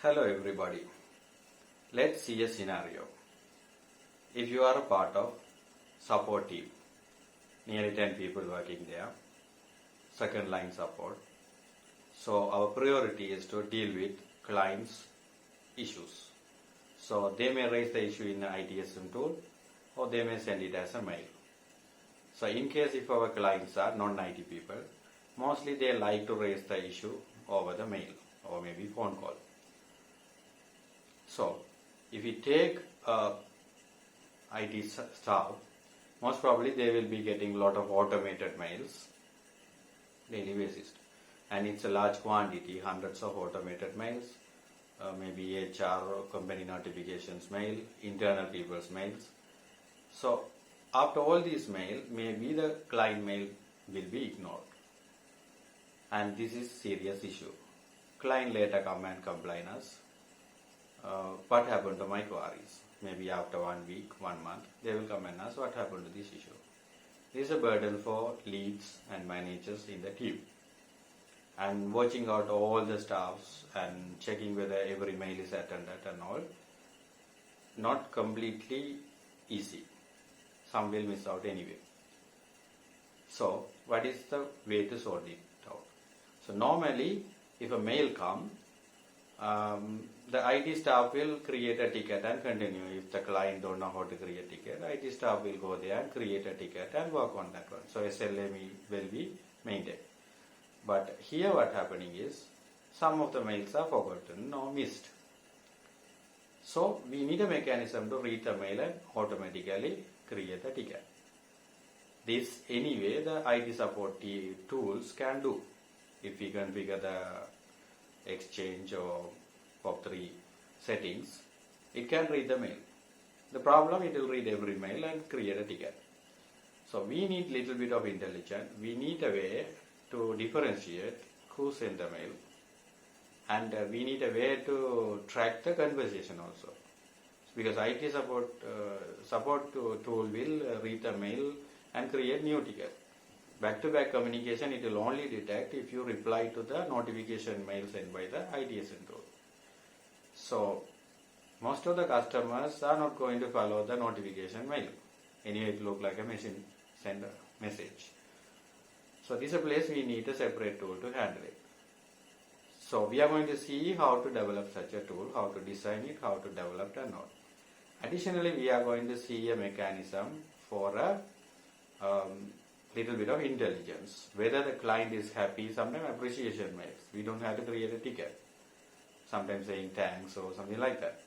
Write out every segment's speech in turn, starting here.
Hello everybody. Let's see a scenario. If you are a part of support team, nearly 10 people working there, second line support. So our priority is to deal with clients' issues. So they may raise the issue in the ITSM tool or they may send it as a mail. So in case if our clients are non-IT people, mostly they like to raise the issue over the mail or maybe phone call. So, if we take IT staff, most probably they will be getting a lot of automated mails daily basis, and it's a large quantity, hundreds of automated mails, maybe HR or company notifications mail, internal people's mails. So, after all these mail, maybe the client mail will be ignored, and this is serious issue. Client later come and complain us. What happened to my queries? Maybe after 1 week, 1 month, they will come and ask what happened to this issue. This is a burden for leads and managers in the team. And watching out all the staffs and checking whether every mail is attended and all, not completely easy. Some will miss out anyway. So, what is the way to sort it out? So, normally, if a mail comes, the IT staff will create a ticket and continue. If the client don't know how to create a ticket, IT staff will go there and create a ticket and work on that one. So SLA will be maintained. But here what happening is, some of the mails are forgotten or missed. So we need a mechanism to read the mail and automatically create a ticket. This anyway the IT support tools can do. If we configure the Exchange or POP3 settings, it can read the mail. The problem, it will read every mail and create a ticket. So we need little bit of intelligence. We need a way to differentiate who sent the mail, and we need a way to track the conversation also. Because IT support tool will read the mail and create new ticket. Back-to-back communication, it will only detect if you reply to the notification mail sent by the ITSM tool. So, most of the customers are not going to follow the notification mail. Anyway, it looks like a machine send a message. So, this is a place we need a separate tool to handle it. So, we are going to see how to develop such a tool, how to design it, how to develop and all. Additionally, we are going to see a mechanism for a little bit of intelligence. Whether the client is happy, sometimes appreciation mails. We don't have to create a ticket. Sometimes saying thanks or something like that.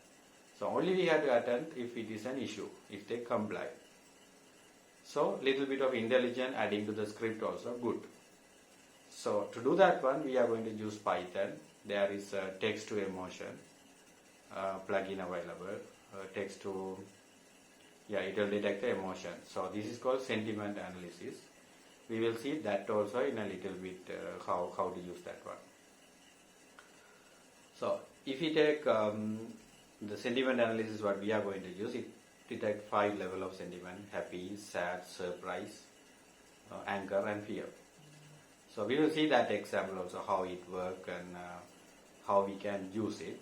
So only we have to attend if it is an issue, if they comply. So little bit of intelligence adding to the script also good. So to do that one, we are going to use Python. There is a text to emotion plugin available. Text to, it will detect the emotion. So this is called sentiment analysis. We will see that also in a little bit how to use that one. So if we take the sentiment analysis, what we are going to use, it detects 5 levels of sentiment: happy, sad, surprise, anger and fear. So we will see that example also, how it works and how we can use it.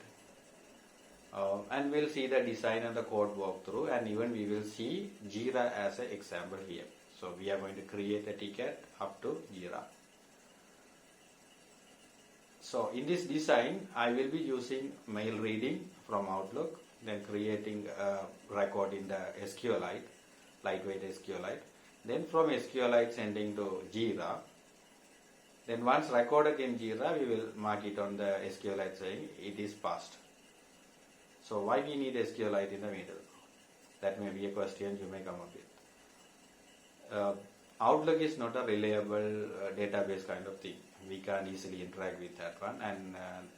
And we'll see the design and the code walkthrough, and even we will see Jira as an example here. So we are going to create a ticket up to Jira. So in this design, I will be using mail reading from Outlook, then creating a record in the SQLite, lightweight SQLite. Then from SQLite sending to Jira. Then once recorded in Jira, we will mark it on the SQLite saying it is passed. So why we need SQLite in the middle? That may be a question you may come up with. Outlook is not a reliable database kind of thing. We can't easily interact with that one, and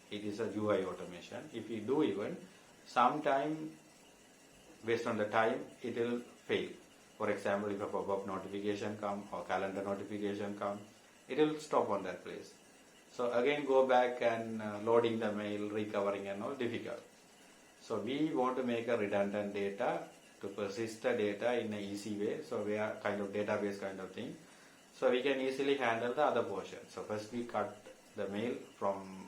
it is a UI automation. If we do even, sometime based on the time, it will fail. For example, if a pop-up notification come or calendar notification come, it will stop on that place. So again go back and loading the mail, recovering and all difficult. So we want to make a redundant data to persist the data in an easy way. So we are kind of database kind of thing. So we can easily handle the other portion. So first we cut the mail from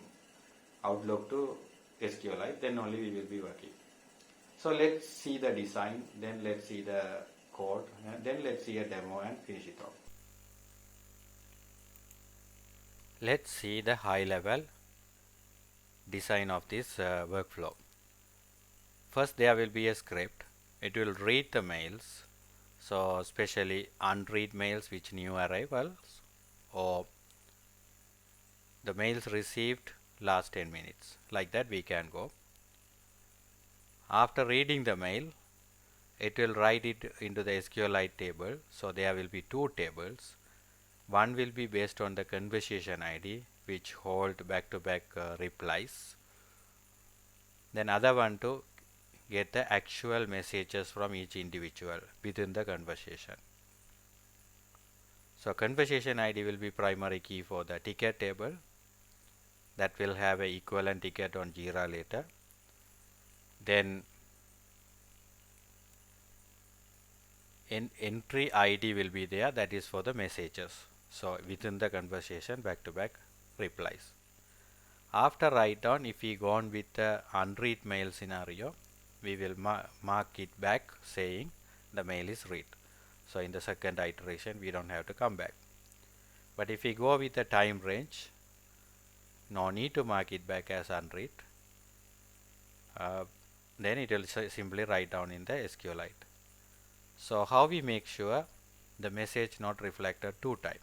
Outlook to SQLite, then only we will be working. So let's see the design, then let's see the code, and then let's see a demo and finish it off. Let's see the high level design of this workflow. First there will be a script. It will read the mails, so especially unread mails which new arrivals or the mails received last 10 minutes. Like that we can go. After reading the mail, it will write it into the SQLite table. So there will be two tables. One will be based on the conversation ID which hold back-to-back replies. Then other one to get the actual messages from each individual within the conversation. So conversation ID will be primary key for the ticket table. That will have a equivalent ticket on Jira later. Then entry ID will be there, that is for the messages. So within the conversation back-to-back replies. After write down, if we go on with the unread mail scenario, we will mark it back saying the mail is read. So in the second iteration we don't have to come back. But if we go with the time range, no need to mark it back as unread. Then it will simply write down in the SQLite. So how we make sure the message not reflected two times?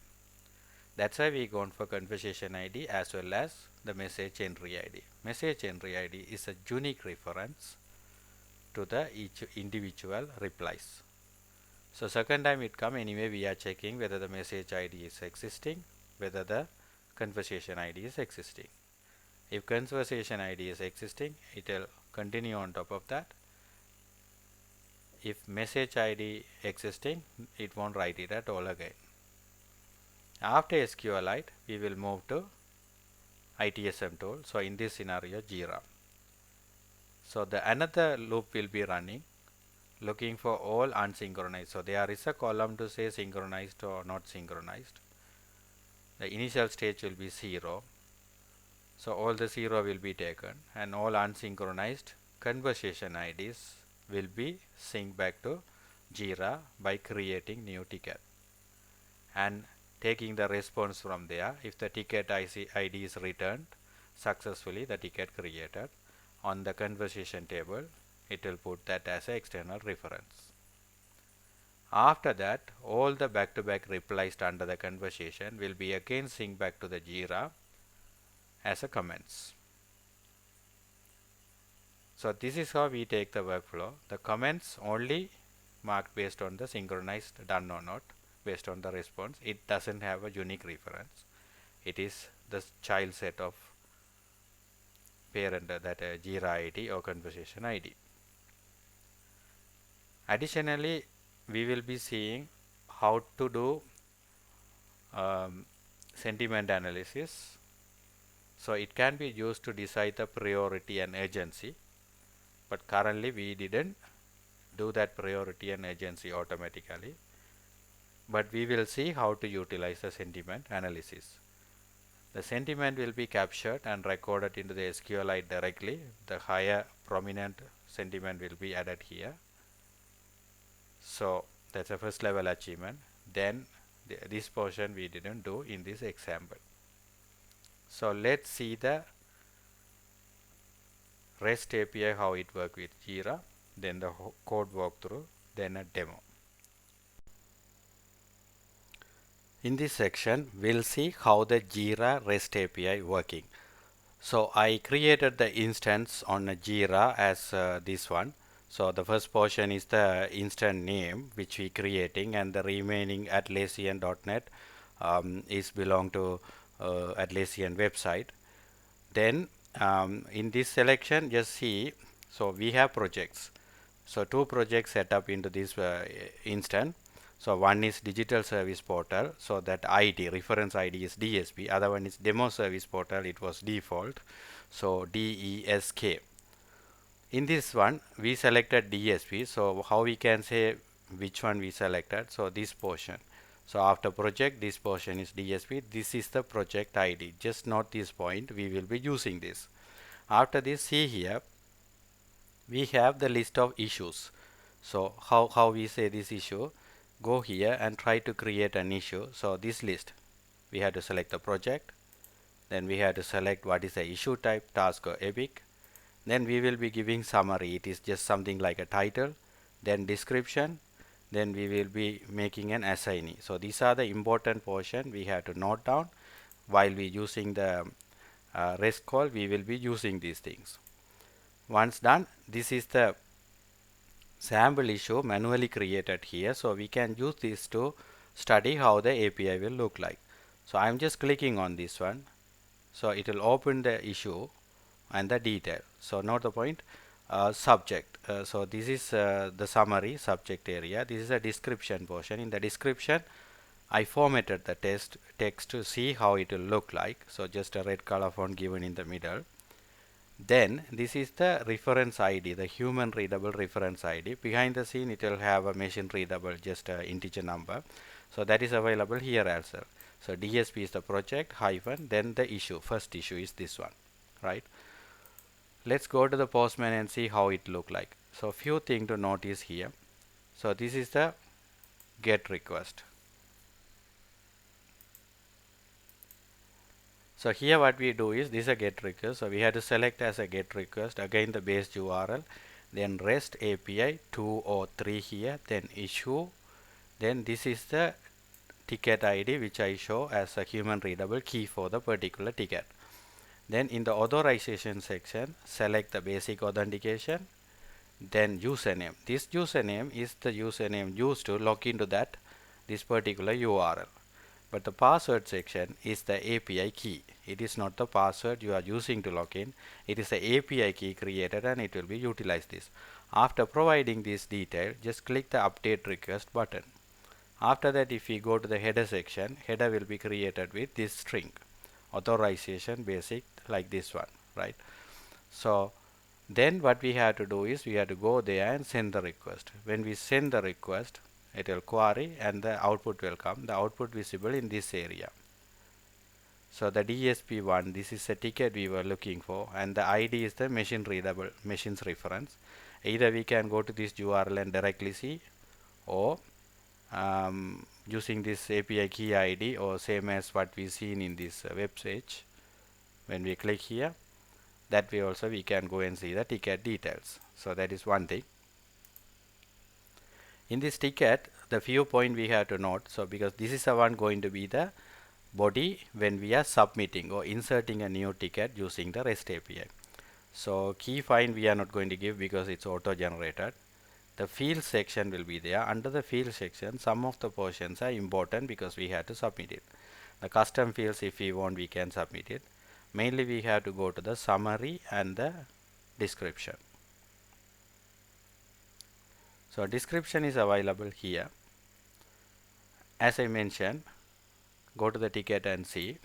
That's why we gone for conversation ID as well as the message entry ID. Message entry ID is a unique reference to the each individual replies. So second time it come, anyway we are checking whether the message ID is existing, whether the conversation ID is existing. If conversation ID is existing, it will continue on top of that. If message ID existing, it won't write it at all again. After SQLite, we will move to ITSM tool. So in this scenario, Jira. So the another loop will be running, looking for all unsynchronized. So there is a column to say synchronized or not synchronized. The initial stage will be 0. So all the 0 will be taken, and all unsynchronized conversation IDs will be synced back to Jira by creating new ticket and taking the response from there. If the ticket ID is returned successfully, the ticket created on the conversation table, it will put that as an external reference. After that, all the back-to-back replies under the conversation will be again synced back to the Jira as a comments. So this is how we take the workflow. The comments only marked based on the synchronized done or not based on the response. It doesn't have a unique reference. It is the child set of parent, that Jira ID or conversation ID. Additionally, we will be seeing how to do sentiment analysis. So it can be used to decide the priority and urgency, but currently we didn't do that priority and urgency automatically. But we will see how to utilize the sentiment analysis. The sentiment will be captured and recorded into the SQLite directly. The higher prominent sentiment will be added here. So that's a first level achievement. Then this portion we didn't do in this example. So let's see the REST API, how it works with Jira, then the code walkthrough, then a demo. In this section, we'll see how the Jira REST API working. So I created the instance on a Jira as this one. So the first portion is the instance name which we creating, and the remaining Atlassian.net is belong to Atlassian website. Then in this selection, just see, so we have projects. So two projects set up into this instance. So one is digital service portal, so that ID, reference ID is DSP. Other one is demo service portal, it was default, so DESK. In this one we selected DSP. So how we can say which one we selected? So this portion. So after project, this portion is DSP. This is the project ID. Just note this point, we will be using this. After this, see here, we have the list of issues. So how we say this issue, go here and try to create an issue. So this list, we have to select the project, then we have to select what is the issue type, task or epic. Then we will be giving summary. It is just something like a title, then description, then we will be making an assignee. So these are the important portion we have to note down. While we using the REST call, we will be using these things. Once done, this is the sample issue manually created here, so we can use this to study how the API will look like. So I'm just clicking on this one, so it will open the issue and the detail. So note the point, subject. So this is the summary subject area. This is a description portion. In the description, I formatted the text to see how it will look like. So just a red color font given in the middle. Then this is the reference ID, the human readable reference ID. Behind the scene, it will have a machine readable, just a integer number. So that is available here as well. So DSP is the project hyphen, then the issue. First issue is this one, right? Let's go to the Postman and see how it look like. So few things to notice here. So this is the get request. So here what we do is, this is a get request. So we have to select as a get request, again the base URL, then REST API 2 or 3 here, then issue, then this is the ticket ID which I show as a human readable key for the particular ticket. Then in the authorization section, select the basic authentication, then username. This username is the username used to log into this particular URL. But the password section is the API key. It is not the password you are using to log in. It is the API key created and it will be utilized this. After providing this detail, just click the update request button. After that, if we go to the header section, header will be created with this string, authorization basic, like this one, right? So then what we have to do is, we have to go there and send the request. When we send the request, it will query and the output will come. The output visible in this area. So the DSP1, this is a ticket we were looking for, and the ID is the machine readable, machine's reference. Either we can go to this URL and directly see, or using this API key ID, or same as what we seen in this web page. When we click here, that way also we can go and see the ticket details. So that is one thing. In this ticket, the few point we have to note, so because this is the one going to be the body when we are submitting or inserting a new ticket using the REST API. So key find we are not going to give because it's auto generated. The field section will be there. Under the field section, some of the portions are important because we have to submit it. The custom fields, if we want, we can submit it. Mainly we have to go to the summary and the description. So description is available here. As I mentioned, go to the ticket and see.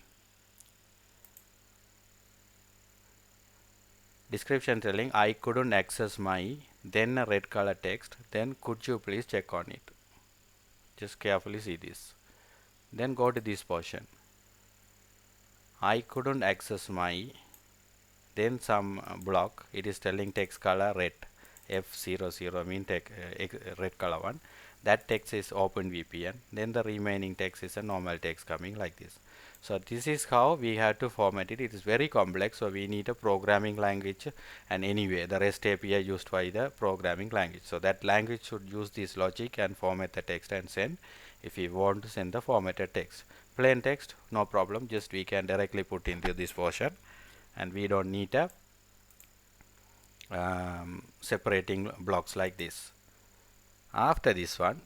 Description telling I couldn't access my, then a red color text, then could you please check on it. Just carefully see this. Then go to this portion. I couldn't access my, then some block, it is telling text color red, F00 mean red color one. That text is OpenVPN. Then the remaining text is a normal text coming like this. So this is how we have to format it. It is very complex, so we need a programming language, and anyway the REST API used by the programming language. So that language should use this logic and format the text and send, if we want to send the formatted text. Plain text, no problem, just we can directly put into this portion, and we don't need a separating blocks like this. After this one,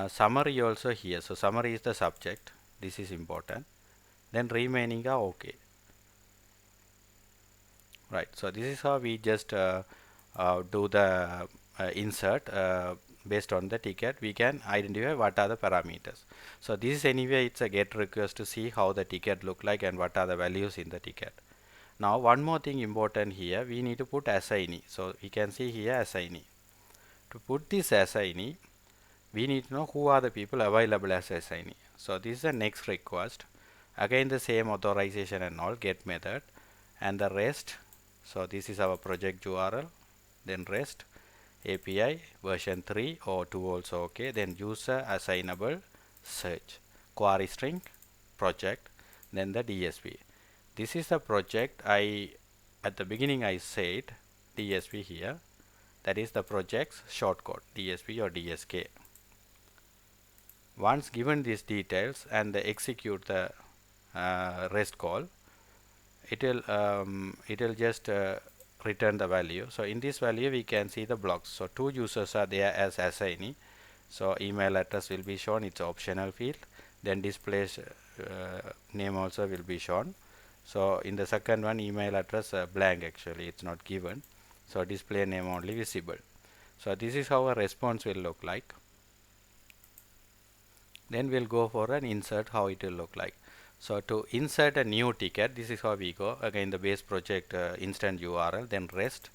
summary also here. So summary is the subject. This is important. Then remaining are okay. Right. So this is how we just do the insert based on the ticket. We can identify what are the parameters. So this is anyway, it's a get request to see how the ticket look like and what are the values in the ticket. Now one more thing important here, we need to put assignee. So we can see here assignee. To put this assignee, we need to know who are the people available as assignee. So this is the next request. Again the same authorization and all, get method. and the REST. So this is our project URL, then REST API version 3 or 2 also okay, then user assignable search, query string, project, then the DSP. This is the project at the beginning I said DSP here, that is the project's shortcode DSP or DSK. Once given these details and they execute the REST call, it will just return the value. So in this value we can see the blocks. So 2 users are there as assignee. So email address will be shown, it's optional field. Then displays name also will be shown. So in the second one, email address blank, actually it's not given. So display name only visible. So this is how a response will look like. Then we'll go for an insert, how it will look like. So to insert a new ticket, this is how we go. Again, the base project instant URL, then REST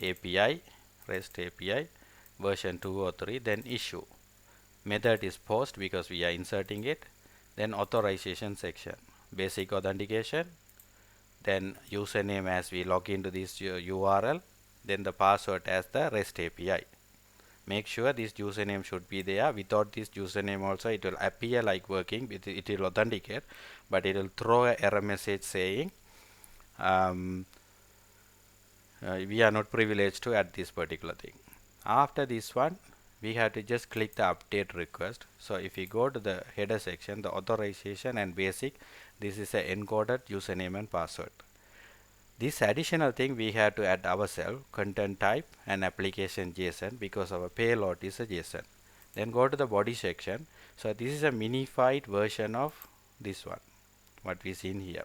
API, version 2 or 3, then issue. Method is post because we are inserting it. Then authorization section, basic authentication, then username as we log into this URL, then the password as the REST API. Make sure this username should be there. Without this username also it will appear like working, it will authenticate, but it will throw an error message saying we are not privileged to add this particular thing. After this one, we have to just click the update request. So if we go to the header section, the authorization and basic, this is a encoded username and password. This additional thing we have to add ourselves, content type and application JSON, because our payload is a JSON. Then go to the body section. So this is a minified version of this one, what we seen here.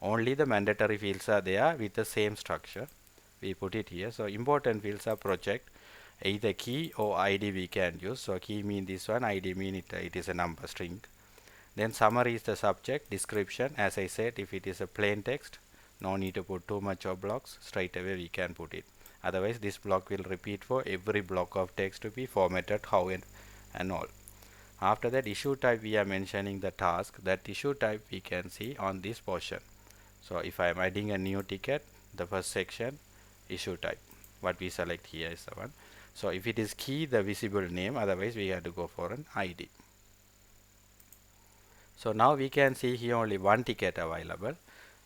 Only the mandatory fields are there with the same structure. We put it here. So important fields are project, either key or ID we can use. So key mean this one, ID mean it is a number string. Then summary is the subject, description, as I said, if it is a plain text, no need to put too much of blocks, straight away we can put it. Otherwise this block will repeat for every block of text to be formatted how and all. After that, issue type we are mentioning the task. That issue type we can see on this portion. So if I am adding a new ticket, the first section, issue type, what we select here is the one. So if it is key, the visible name, otherwise we have to go for an ID. So now we can see here only one ticket available.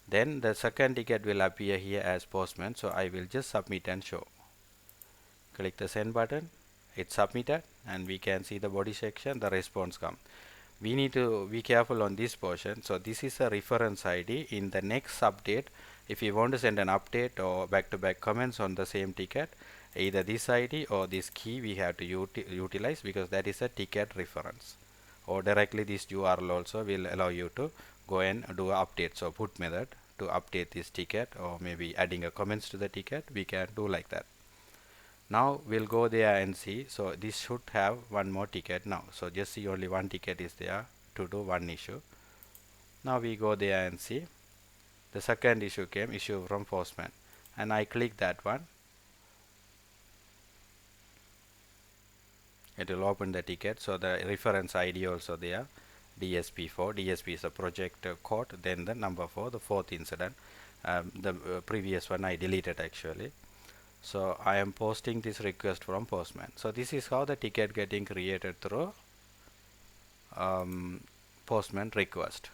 Then the second ticket will appear here as postman. So I will just submit and show. Click the send button. It's submitted and we can see the body section, the response come. We need to be careful on this portion. So this is a reference ID. In the next update, if you want to send an update or back-to-back comments on the same ticket, either this ID or this key we have to utilize, because that is a ticket reference. Or directly this URL also will allow you to go and do an update. So put method to update this ticket, or maybe adding a comments to the ticket, we can do like that. Now we'll go there and see. So this should have one more ticket now. So just see only one ticket is there to do one issue. Now we go there and see the second issue came, issue from postman, and I click that one. It will open the ticket. So the reference ID also there, DSP4. DSP is a project code, then the number 4, the fourth incident. The previous one I deleted actually. So I am posting this request from postman. So this is how the ticket getting created through postman request.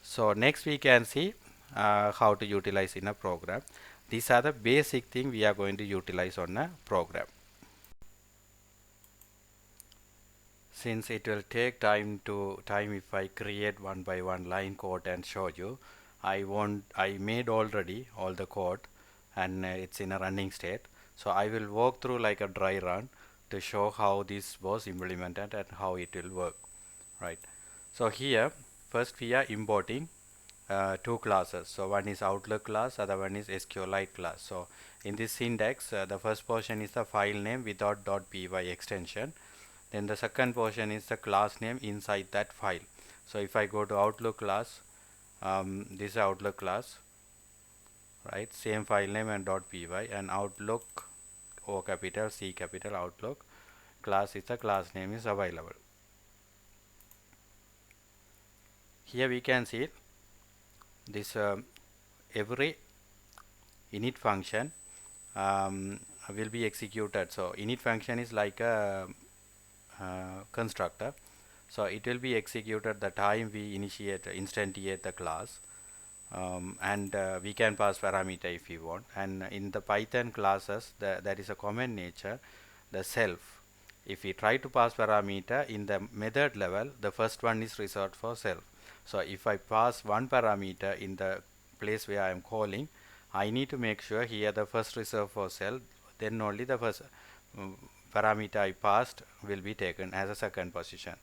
So next we can see how to utilize in a program. These are the basic thing we are going to utilize on a program. Since it will take time if I create one by one line code and show you, I made already all the code and it's in a running state. So I will walk through like a dry run to show how this was implemented and how it will work, right? So here first we are importing two classes. So one is Outlook class, other one is SQLite class. So in this syntax, the first portion is the file name without .py extension. Then the second portion is the class name inside that file. So if I go to Outlook class, this is Outlook class, right? Same file name and .py, and Outlook O capital C capital Outlook class is the class name is available. Here we can see this every init function will be executed. So init function is like a constructor, so it will be executed the time we instantiate the class, and we can pass parameter if we want. And in the Python classes, that is a common nature, the self. If we try to pass parameter in the method level, the first one is reserved for self. So if I pass one parameter in the place where I am calling, I need to make sure here the first reserve for self, then only the first parameter I passed will be taken as a second position.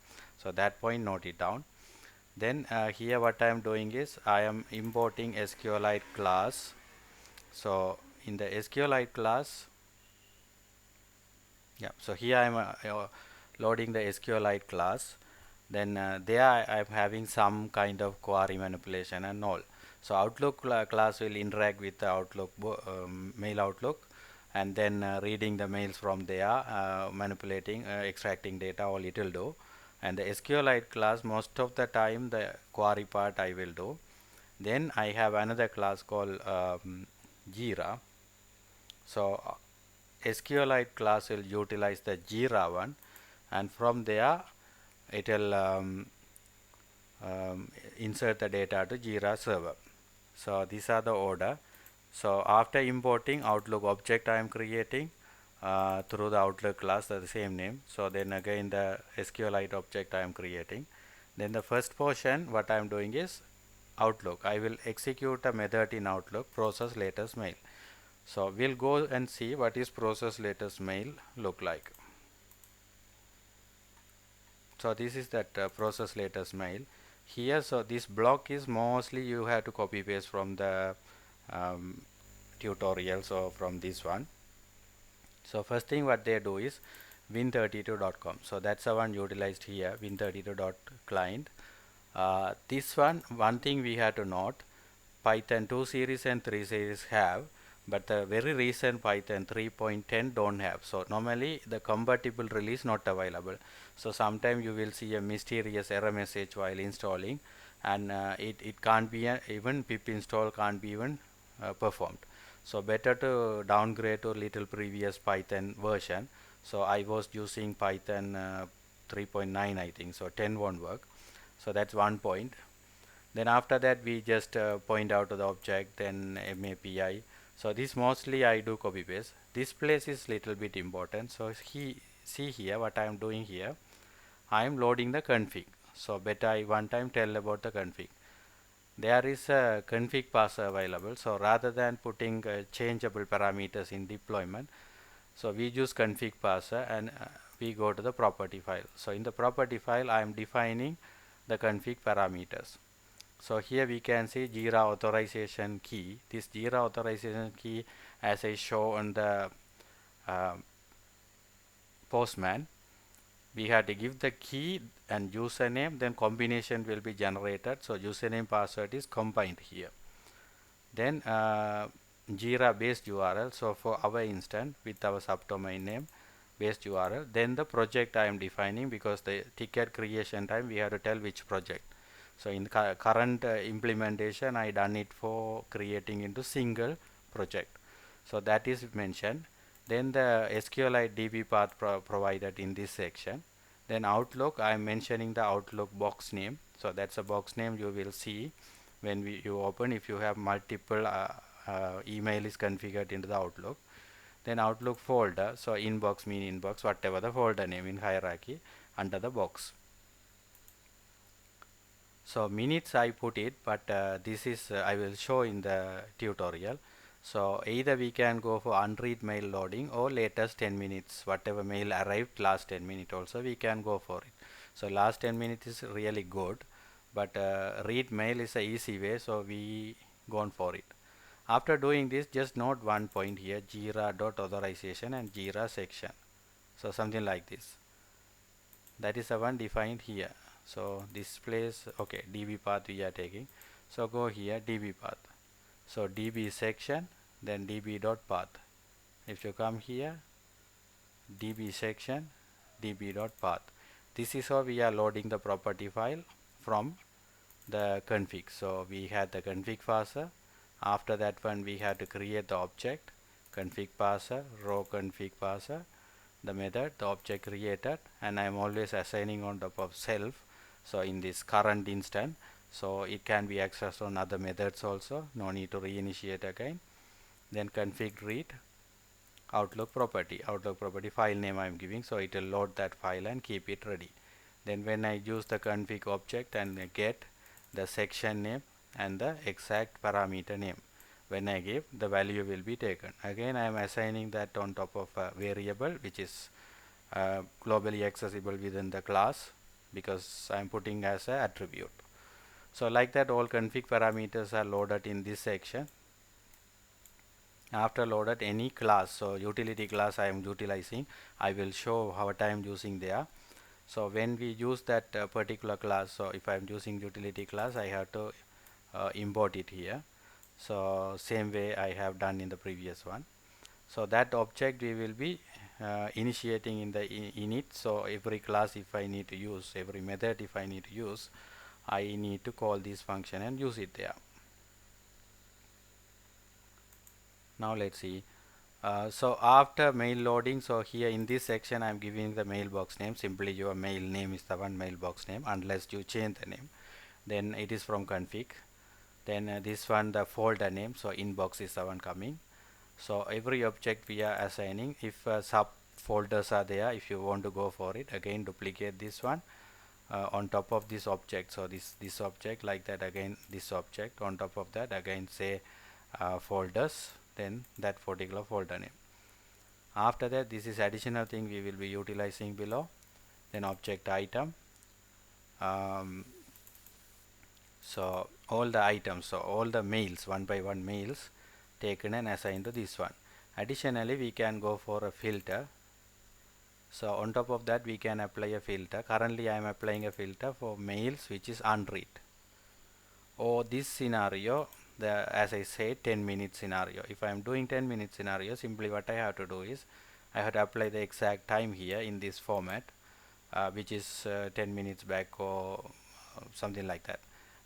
So that point, note it down. Then here what I am doing is I am importing SQLite class. So in the SQLite class, yeah, so here I am loading the SQLite class. Then there I am having some kind of query manipulation and all. So Outlook class will interact with the Outlook mail Outlook, and then reading the mails from there, manipulating, extracting data, all it will do. And the SQLite class, most of the time the query part I will do. Then I have another class called Jira. So SQLite class will utilize the Jira one, and from there it will insert the data to Jira server. So these are the order. So after importing Outlook object I am creating through the Outlook class, the same name. So then again the SQLite object I am creating. Then the first portion what I am doing is Outlook. I will execute a method in Outlook, process latest mail. So we'll go and see what is process latest mail look like. So this is that process latest mail here. So this block is mostly you have to copy paste from the tutorial, so from this one. So first thing what they do is win32.com. So that's the one utilized here, win32.client. This one thing we have to note, Python 2 series and 3 series have, but the very recent Python 3.10 don't have. So normally the compatible release not available. So sometimes you will see a mysterious error message while installing, and it can't be even pip install can't be even performed. So better to downgrade to little previous Python version. So I was using Python 3.9 I think, so 10 won't work. So that's one point. Then after that we just point out to the object, then MAPI. So this mostly I do copy paste. This place is little bit important. So see here what I am doing here. I am loading the config. So better I one time tell about the config. There is a config parser available. So rather than putting changeable parameters in deployment, so we use config parser, and we go to the property file. So in the property file I am defining the config parameters. So here we can see Jira authorization key. This Jira authorization key, as I show on the Postman, we have to give the key and username, then combination will be generated. So username password is combined here. Then Jira based URL. So for our instance with our subdomain name based URL, then the project I am defining, because the ticket creation time we have to tell which project. So in the current implementation I done it for creating into single project. So that is mentioned. Then the SQLite DB path provided in this section. Then Outlook, I am mentioning the Outlook box name. So that's a box name you will see when you open, if you have multiple email is configured into the Outlook. Then Outlook folder, so inbox mean inbox, whatever the folder name in hierarchy under the box. So minutes I put it, but this is I will show in the tutorial. So either we can go for unread mail loading or latest 10 minutes, whatever mail arrived last 10 minutes also we can go for it. So last 10 minutes is really good, but read mail is a easy way, so we gone for it. After doing this, just note one point here, Jira.authorization and Jira section. So something like this. That is the one defined here. So this place, okay, DB path we are taking. So go here, DB path. So DB section, then DB dot path. If you come here, DB section, DB dot path. This is how we are loading the property file from the config. So we had the config parser, After that one, we have to create the object, config parser, row config parser, the method, the object created, and I am always assigning on top of self. So in this current instant, so it can be accessed on other methods also, no need to reinitiate again. Then config read Outlook property file name I am giving, so it will load that file and keep it ready. Then when I use the config object and get the section name and the exact parameter name, when I give, the value will be taken. Again, I am assigning that on top of a variable which is globally accessible within the class, because I am putting as a attribute. So like that, all config parameters are loaded in this section. After loaded any class, so utility class I am utilizing, I will show what I am using there. So when we use that particular class, so if I am using utility class, I have to import it here. So same way I have done in the previous one. So that object we will be initiating in the init. So every class if I need to use, every method if I need to use, I need to call this function and use it there. Now let's see. So after mail loading, so here in this section I am giving the mailbox name. Simply your mail name is the one mailbox name, unless you change the name. Then it is from config. Then this one the folder name, so inbox is the one coming. So every object we are assigning. If sub folders are there, if you want to go for it, again duplicate this one on top of this object. So this object, like that, again this object on top of that, again say folders, then that particular folder name. After that, this is additional thing we will be utilizing below. Then object item. So all the items, so all the mails, one by one mails taken and assigned to this one. Additionally, we can go for a filter. So on top of that, we can apply a filter. Currently I am applying a filter for mails which is unread. Or this scenario, as I said, 10-minute scenario. If I am doing 10-minute scenario, simply what I have to do is I have to apply the exact time here in this format, which is 10 minutes back or something like that.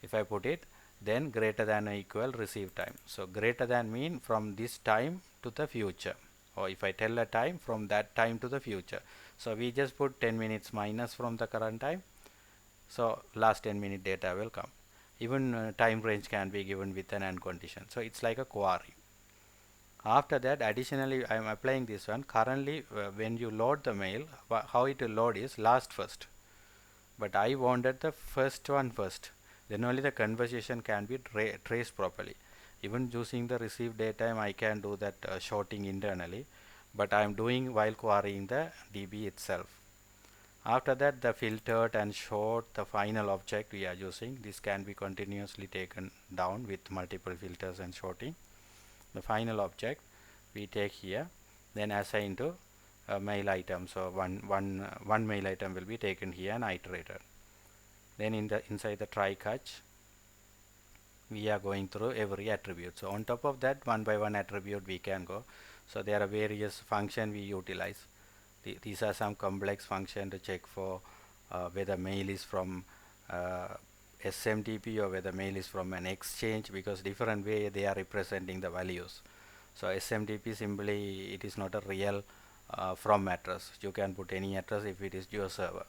If I put it, then greater than or equal receive time. So greater than mean from this time to the future, or if I tell a time, from that time to the future. So we just put 10 minutes minus from the current time, so last 10-minute data will come. Even time range can be given with an AND condition. So it's like a query. After that, additionally I am applying this one. Currently when you load the mail, how it will load is last first, but I wanted the first one first, then only the conversation can be traced properly. Even using the receive datetime, I can do that sorting internally, but I am doing while querying the DB itself. After that, the filtered and sort, the final object we are using, this can be continuously taken down with multiple filters and sorting. The final object we take here, then assign to a mail item. So one mail item will be taken here and iterated. Then inside the try catch, we are going through every attribute. So on top of that, one by one attribute we can go. So there are various functions we utilize. These are some complex functions to check for whether mail is from SMTP or whether mail is from an exchange, because different way they are representing the values. So SMTP, simply it is not a real from address. You can put any address if it is your server.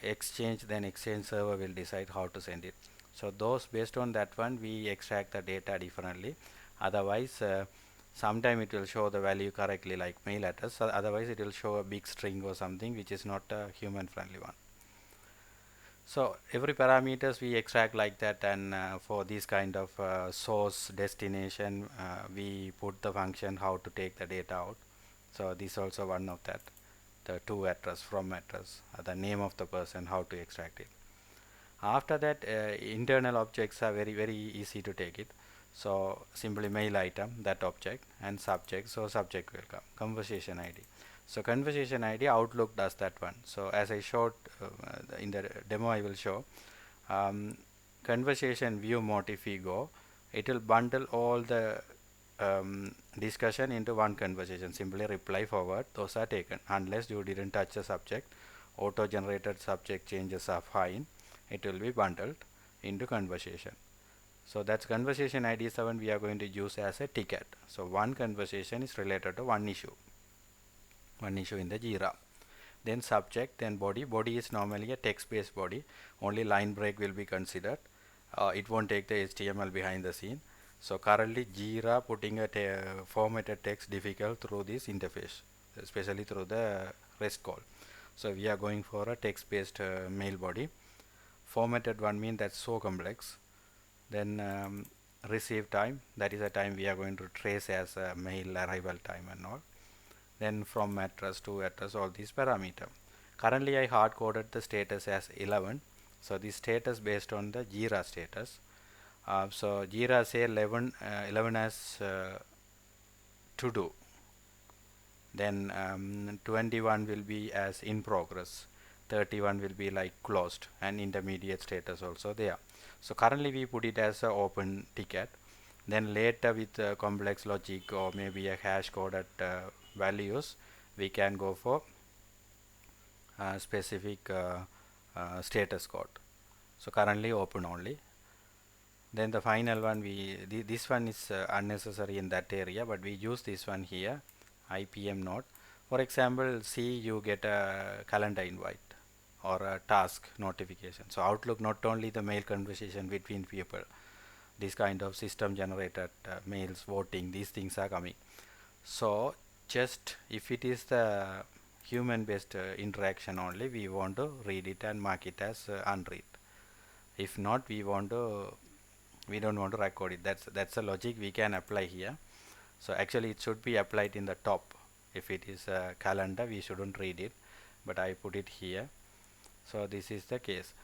Exchange, then exchange server will decide how to send it. So those, based on that one, we extract the data differently. Otherwise sometime it will show the value correctly like mail address, otherwise it will show a big string or something which is not a human friendly one. So every parameters we extract like that, and for this kind of source destination we put the function how to take the data out. So this also one of that, the to address, from address, the name of the person, how to extract it. After that, internal objects are very easy to take it. So simply mail item, that object, and subject. So subject will come, conversation ID. So conversation ID, Outlook does that one. So as I showed in the demo, I will show conversation view mode. If we go, it will bundle all the discussion into one conversation. Simply reply forward, those are taken unless you didn't touch the subject. Auto generated subject changes are fine, it will be bundled into conversation. So that's conversation ID 7 we are going to use as a ticket. So one conversation is related to one issue in the Jira. Then subject, then body. Body is normally a text-based body. Only line break will be considered. It won't take the HTML behind the scene. So currently Jira putting a formatted text difficult through this interface, especially through the REST call. So we are going for a text-based mail body. Formatted one means that's so complex. Then receive time, that is a time we are going to trace as a mail arrival time and all. Then from address to address, all these parameter. Currently I hard coded the status as 11. So the status based on the Jira status. So Jira say 11 as to do. Then 21 will be as in progress. 31 will be like closed, and intermediate status also there. So currently we put it as a open ticket. Then later with complex logic or maybe a hash coded values, we can go for specific status code. So currently open only. Then the final one, this one is unnecessary in that area, but we use this one here, IPM node. For example, see you get a calendar invite or a task notification. So Outlook not only the mail conversation between people, this kind of system generated mails, voting, these things are coming. So just if it is the human based interaction only, we want to read it and mark it as unread. If not, we don't want to record it. That's a logic we can apply here. So actually it should be applied in the top. If it is a calendar, we shouldn't read it, but I put it here. So this is the case.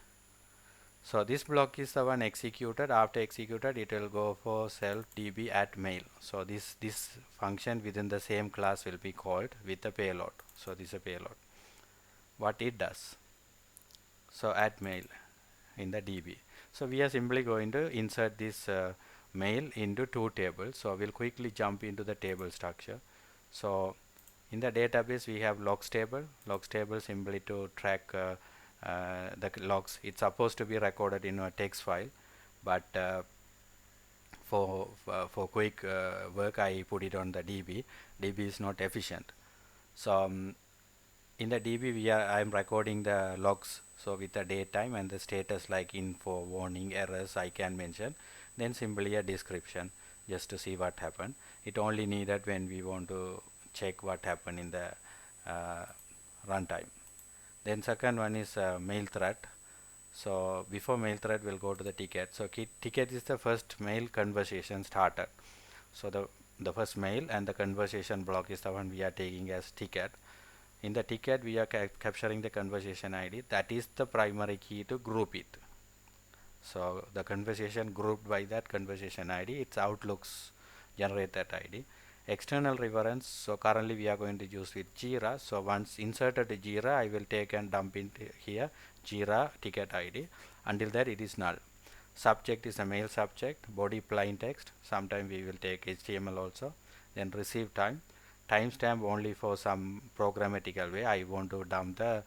So this block is the one executed. After executed, it will go for self db at mail. So this function within the same class will be called with the payload. So this is a payload. What it does, so at mail in the db. So we are simply going to insert this mail into two tables. So we'll quickly jump into the table structure. So in the database we have logs table. Logs table simply to track the logs. It's supposed to be recorded in a text file, but for quick work I put it on the DB. DB is not efficient. So in the DB I am recording the logs, so with the date time and the status like info, warning, errors I can mention. Then simply a description just to see what happened. It only needed when we want to check what happened in the runtime. Then second one is mail thread. So before mail thread we'll go to the ticket. So ticket is the first mail conversation started. So the first mail and the conversation block is the one we are taking as ticket. In the ticket we are capturing the conversation ID. That is the primary key to group it. So the conversation grouped by that conversation ID, it's Outlook's generate that ID. External reference, so currently we are going to use with Jira. So once inserted to Jira, I will take and dump into here Jira ticket ID. Until that it is null. Subject is a mail subject, body plain text. Sometime we will take HTML also. Then receive time, timestamp only for some programmatical way. I want to dump the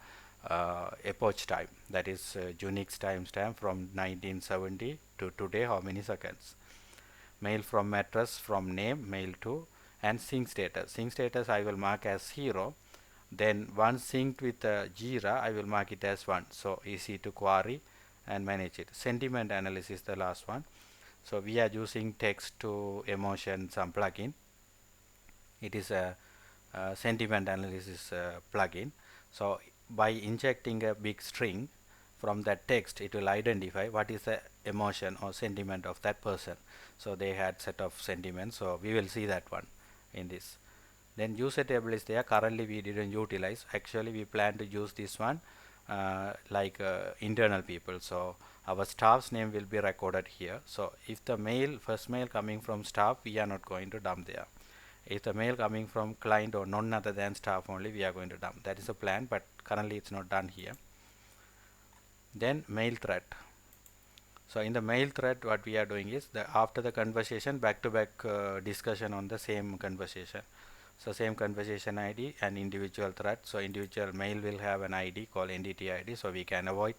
epoch time, that is Unix timestamp from 1970 to today, how many seconds. Mail from address, from name, mail to, and sync status. Sync status I will mark as 0. Then once synced with Jira, I will mark it as 1. So easy to query and manage it. Sentiment analysis, the last one. So we are using text to emotion, some plugin. It is a sentiment analysis plugin. So by injecting a big string from that text, it will identify what is the emotion or sentiment of that person. So they had set of sentiments, so we will see that one in this. Then user table is there. Currently we didn't utilize. Actually we plan to use this one like internal people. So our staff's name will be recorded here. So if the first mail coming from staff, we are not going to dump there. If the mail coming from client or none other than staff only, we are going to dump. That is a plan, but currently it's not done here. Then mail thread. So in the mail thread, what we are doing is after the conversation, back-to-back discussion on the same conversation. So same conversation ID and individual thread. So individual mail will have an ID called entity ID, so we can avoid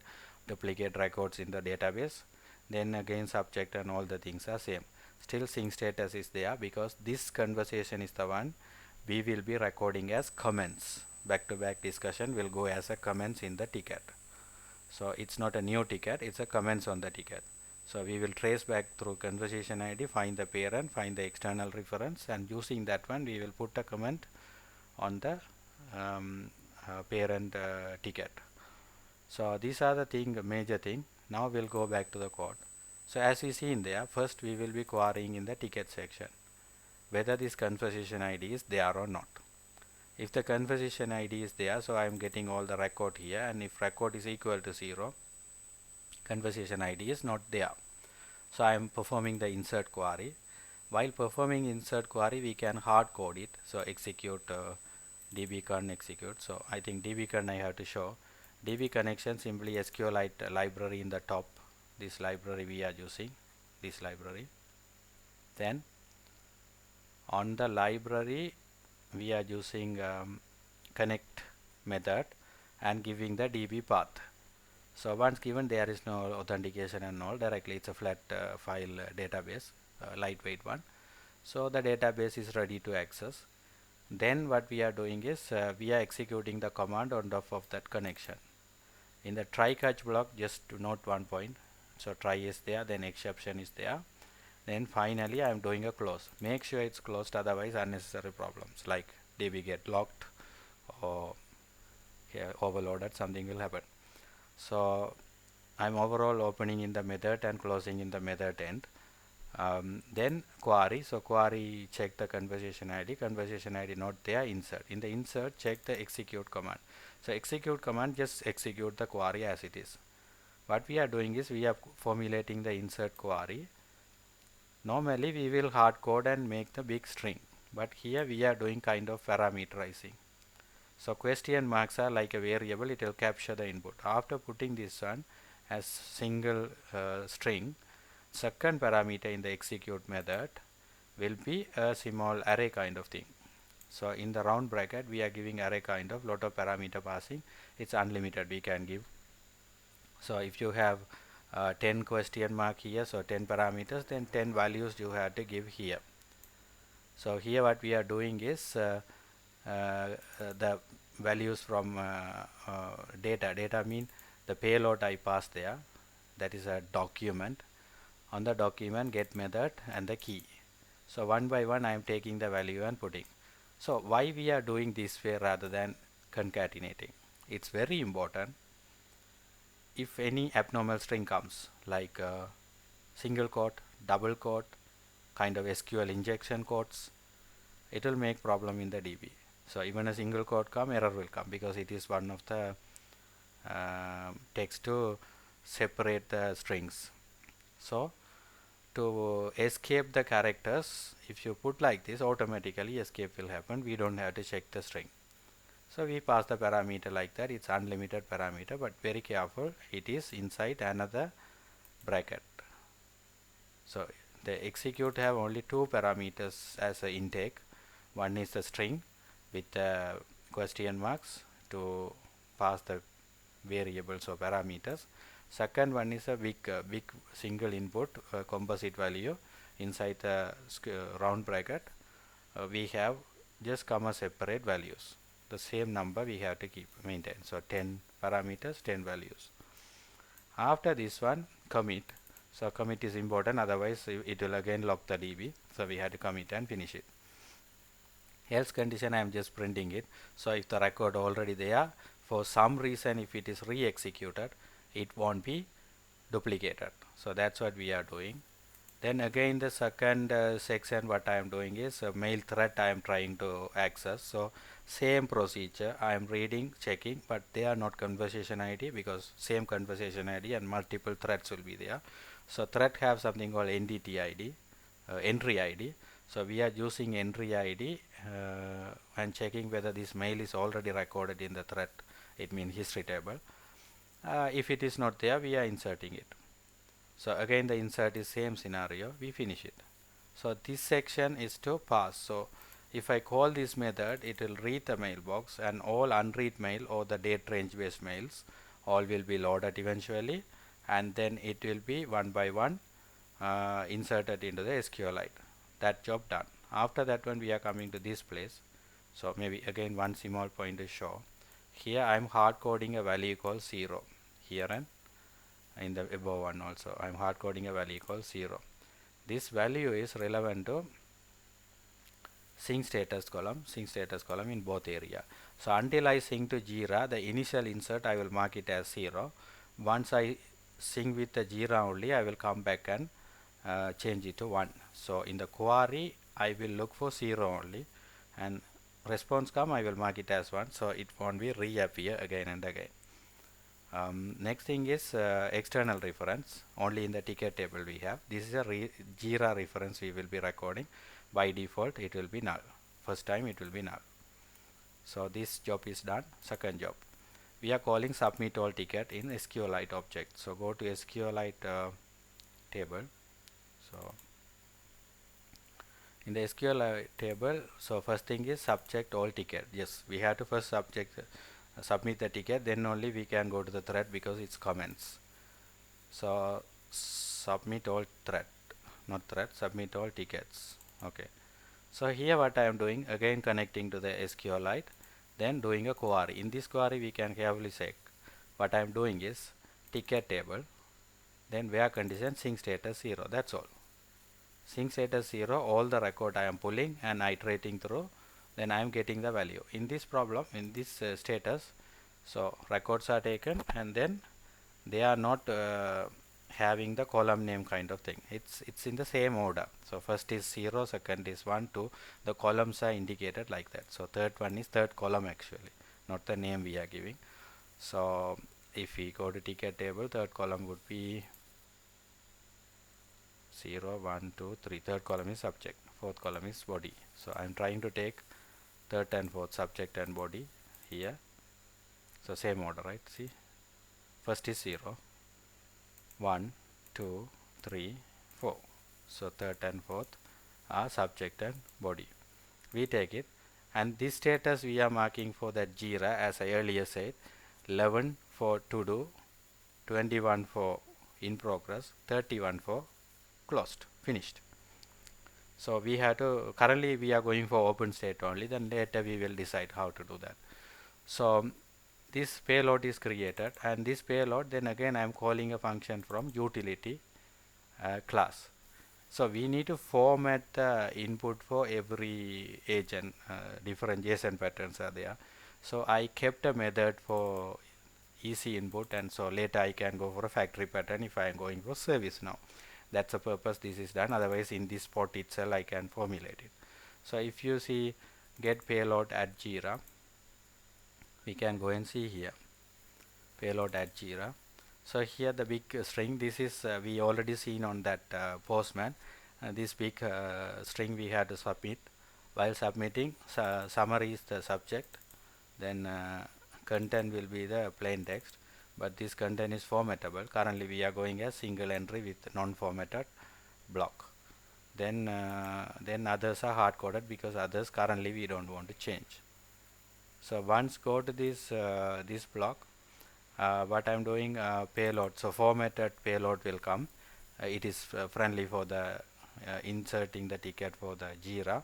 duplicate records in the database. then again subject and all the things are same. Still sync status is there because this conversation is the one we will be recording as comments. Back to back discussion will go as a comments in the ticket. So it's not a new ticket, it's a comments on the ticket. So we will trace back through conversation ID, find the parent, find the external reference, and using that one we will put a comment on the parent ticket. So these are the major thing. Now we'll go back to the code. So as you see in there, first we will be querying in the ticket section whether this conversation ID is there or not. If the conversation ID is there, so I am getting all the record here, and if record is equal to 0, conversation ID is not there. So I am performing the insert query. While performing insert query, we can hard code it. So execute dbcon execute. So I think dbcon I have to show. DB connection, simply SQLite library in the top. This library we are using, this library. Then on the library we are using connect method and giving the DB path. So once given, there is no authentication and all, directly it's a flat file database, lightweight one. So the database is ready to access. Then what we are doing is we are executing the command on top of that connection. In the try catch block, just to note one point. So try is there, then exception is there. Then finally I am doing a close. Make sure it's closed, otherwise unnecessary problems like DB get locked or overloaded, something will happen. So I'm overall opening in the method and closing in the method end. Then query, so query check the conversation ID not there, insert. In the insert, check the execute command. So execute command, just execute the query as it is. What we are doing is we are formulating the insert query. Normally we will hard code and make the big string, but here we are doing kind of parameterizing. So question marks are like a variable, it will capture the input. After putting this one as single string, second parameter in the execute method will be a small array kind of thing. So in the round bracket we are giving array kind of lot of parameter passing. It's unlimited, we can give. So if you have 10 question mark here, so 10 parameters, then 10 values you have to give here. So here what we are doing is the values from data mean the payload I passed there, that is a document. On the document get method and the key. So one by one I am taking the value and putting. So why we are doing this way rather than concatenating? It's very important. If any abnormal string comes like single quote, double quote, kind of SQL injection quotes, it will make problem in the DB. So even a single quote come, error will come because it is one of the text to separate the strings. So to escape the characters, if you put like this, automatically escape will happen. We don't have to check the string. So we pass the parameter like that. It's unlimited parameter, but very careful, it is inside another bracket. So the execute have only two parameters as a intake. One is the string with the question marks to pass the variables or parameters. Second one is a big single input composite value inside the round bracket. We have just comma separate values. The same number we have to keep maintain. So 10 parameters, 10 values. After this one, commit. So commit is important, otherwise it will again lock the DB. So we have to commit and finish it. Else condition I am just printing it. So if the record already there, for some reason if it is re-executed, it won't be duplicated. So that's what we are doing. Then again the second section what I am doing is a mail thread I am trying to access. So same procedure, I am reading, checking, but they are not conversation ID because same conversation ID and multiple threads will be there. So thread have something called entity ID, entry ID. So we are using entry ID and checking whether this mail is already recorded in the thread. It means history table. If it is not there, we are inserting it. So again the insert is same scenario, we finish it. So this section is to pass. So if I call this method, it will read the mailbox and all unread mail or the date range based mails all will be loaded eventually, and then it will be one by one inserted into the SQLite. That job done. After that one we are coming to this place. So maybe again one small point to show. Here I am hard coding a value called 0 here, and in the above one also I am hard coding a value called 0. This value is relevant to sync status column in both area. So until I sync to Jira, the initial insert I will mark it as 0. Once I sync with the Jira only, I will come back and change it to 1. So in the query I will look for 0 only, and response come I will mark it as 1, so it won't be reappear again and again. Next thing is external reference. Only in the ticket table we have. This is a Jira reference we will be recording. By default it will be null. First time it will be null. So this job is done. Second job, we are calling submit all ticket in SQLite object. So go to SQLite table. So in the SQLite table, so first thing is subject all ticket. Yes, we have to first submit the ticket, then only we can go to the thread because it's comments. So submit all thread, not thread, submit all tickets. Okay, so here what I am doing, again connecting to the SQLite, then doing a query. In this query we can carefully check. What I am doing is ticket table, then where condition sync status 0. That's all. Sync status 0, all the record I am pulling and iterating through, then I am getting the value. In this problem, in this status, so records are taken and then they are not having the column name kind of thing. It's in the same order. So first is 0, second is 1, 2. The columns are indicated like that. So third one is third column actually, not the name we are giving. So if we go to ticket table, third column would be 0, 1, 2, 3. Third column is subject, fourth column is body. So I am trying to take third and fourth, subject and body here. So same order, right? See, first is 0, 1, 2, 3, 4. So third and fourth are subject and body. We take it, and this status we are marking for that Jira, as I earlier said, 11 for to do, 21 for in progress, 31 for closed, finished. So we have to, currently we are going for open state only, then later we will decide how to do that. So this payload is created, and this payload, then again I am calling a function from utility class. So we need to format the input for every agent. Different JSON patterns are there. So I kept a method for easy input, and so later I can go for a factory pattern if I am going for service now. That's the purpose this is done. Otherwise in this spot itself I can formulate it. So if you see get payload at Jira, we can go and see here payload at Jira. So here the big string, this is we already seen on that Postman. This big string we had to submit. While submitting, summary is the subject, then content will be the plain text, but this content is formatable. Currently we are going as single entry with non-formatted block. Then others are hard coded because others currently we don't want to change. So once go to this this block, what I am doing, payload, so formatted payload will come. It is friendly for the inserting the ticket for the Jira.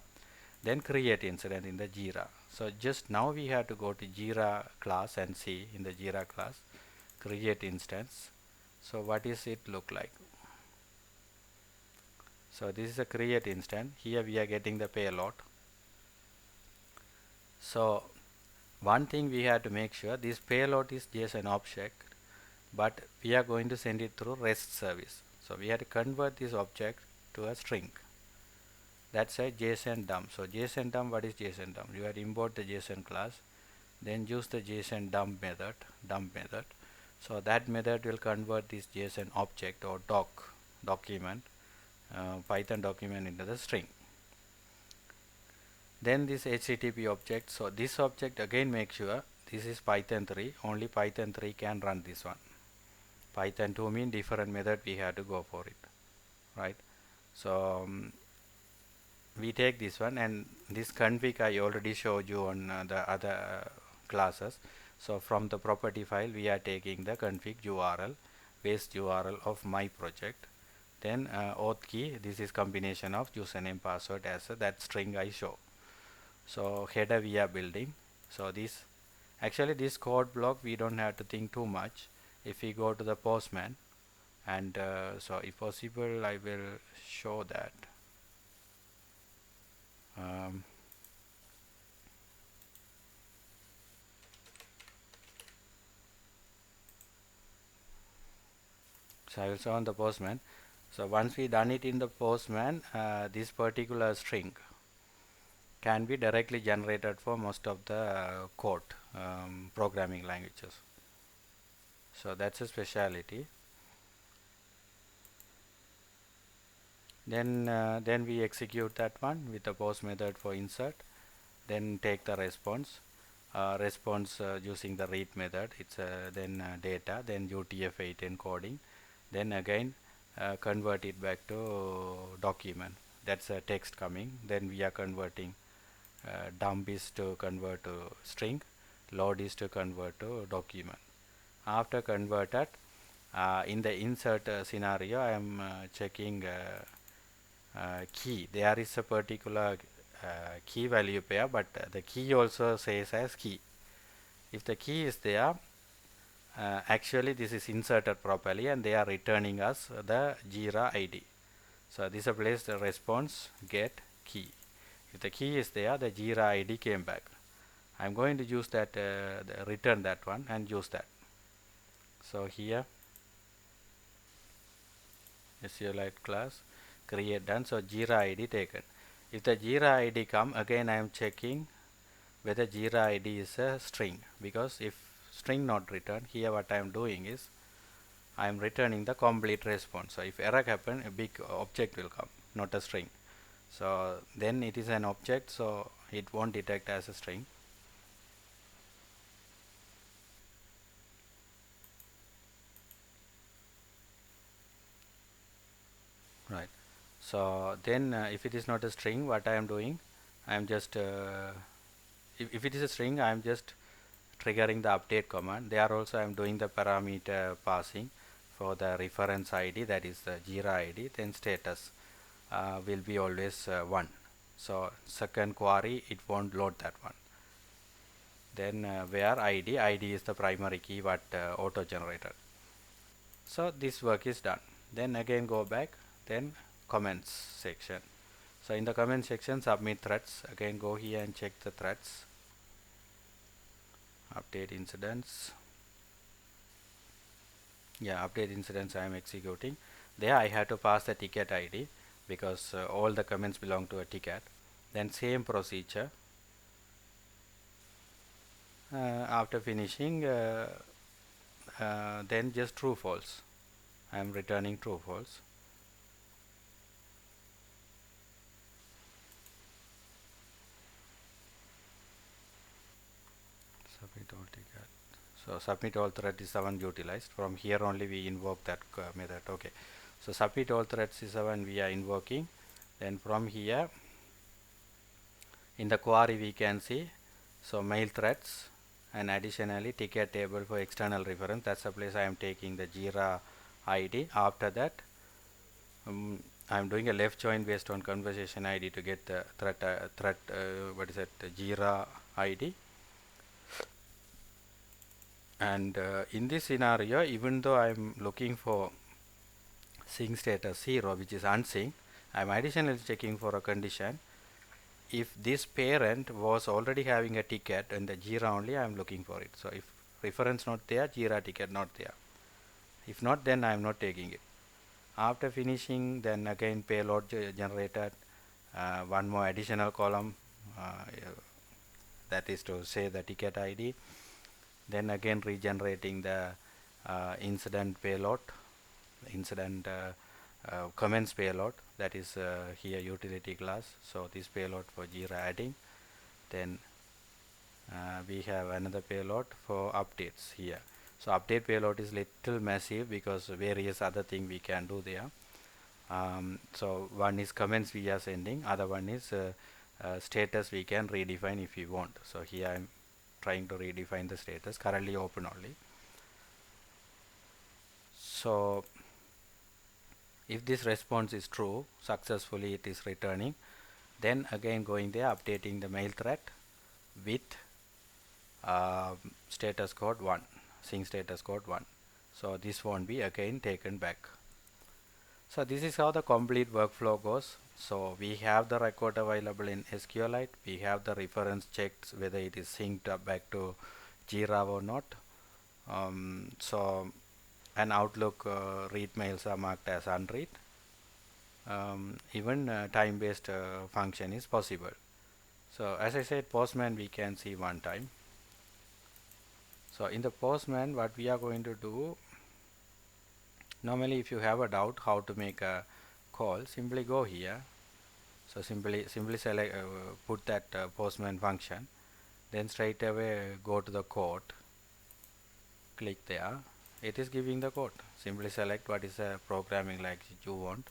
Then create incident in the Jira. So just now we have to go to Jira class and see in the Jira class create instance. So what is it look like? So this is a create instance. Here we are getting the payload. So one thing we have to make sure, this payload is JSON object, but we are going to send it through REST service. So we have to convert this object to a string. That's a JSON dump. So JSON dump, what is JSON dump? You have to import the JSON class, then use the JSON dump method. So that method will convert this JSON object or document, Python document into the string. Then this HTTP object, so this object again make sure this is Python 3, only Python 3 can run this one. Python 2 mean different method we have to go for it, right? So we take this one, and this config I already showed you on the other classes. So from the property file we are taking the config URL, paste URL of my project. Then auth key, this is combination of username password as that string I show. So header we are building. So this actually this code block we don't have to think too much. If we go to the Postman and so if possible I will show that. Um, so I will show on the Postman. So once we done it in the Postman, this particular string can be directly generated for most of the code programming languages. So that's a speciality. Then we execute that one with the post method for insert. Then take the response. Response using the read method. It's then data. Then UTF-8 encoding. Then again convert it back to document. That's a text coming. Then we are converting. Dump is to convert to string. Load is to convert to document. After converted, in the insert scenario, I am checking key. There is a particular key value pair, but the key also says as key. If the key is there, actually this is inserted properly and they are returning us the Jira ID. So this is a place the response get key. If the key is there, the Jira ID came back. I'm going to use that return that one and use that. So here SQLite class create done. So Jira ID taken. If the Jira ID come, again I am checking whether Jira ID is a string, because if string not returned, here what I am doing is I am returning the complete response. So if error happen, a big object will come, not a string. So then it is an object, so it won't detect as a string. Right. So then if it is not a string, what I am doing, I am just if it is a string, I am just triggering the update command. There also I am doing the parameter passing for the reference ID, that is the Jira ID. Then status will be always 1. So second query it won't load that one. Then where ID is the primary key what auto generated. So this work is done. Then again go back, then comments section. So in the comment section submit threads. Again go here and check the threads. Update incidents. Yeah, update incidents I am executing. There I have to pass the ticket ID because all the comments belong to a ticket. Then same procedure. After finishing, then just true false. I am returning true false. Submit all ticket. So submit all thread is the one utilized. From here only we invoke that method. Okay. So submit all threads is the one we are invoking. Then from here in the query we can see so mail threads and additionally ticket table for external reference. That's the place I am taking the Jira ID. After that I am doing a left join based on conversation ID to get the thread what is it, Jira ID. And in this scenario, even though I am looking for sync status 0, which is unsynced, I am additionally checking for a condition. If this parent was already having a ticket in the Jira only, I am looking for it. So if reference not there, Jira ticket not there. If not, then I am not taking it. After finishing, then again payload generated one more additional column, that is to say the ticket ID. Then again regenerating the incident payload, incident comments payload, that is here utility class. So this payload for Jira adding. Then we have another payload for updates here. So update payload is little massive because various other thing we can do there. So one is comments we are sending, other one is status we can redefine if we want. So here I am trying to redefine the status, currently open only. So if this response is true, successfully it is returning, then again going there, updating the mail thread with status code 1, sync status code 1. So this won't be again taken back. So this is how the complete workflow goes. So we have the record available in SQLite. We have the reference checked whether it is synced up back to Jira or not. So an Outlook read mails are marked as unread. Even time-based function is possible. So as I said, Postman we can see one time. So in the Postman, what we are going to do, normally if you have a doubt how to make a call, simply go here. So simply select, put that Postman function, then straight away go to the code, click there. It is giving the code. Simply select what is the programming like you want.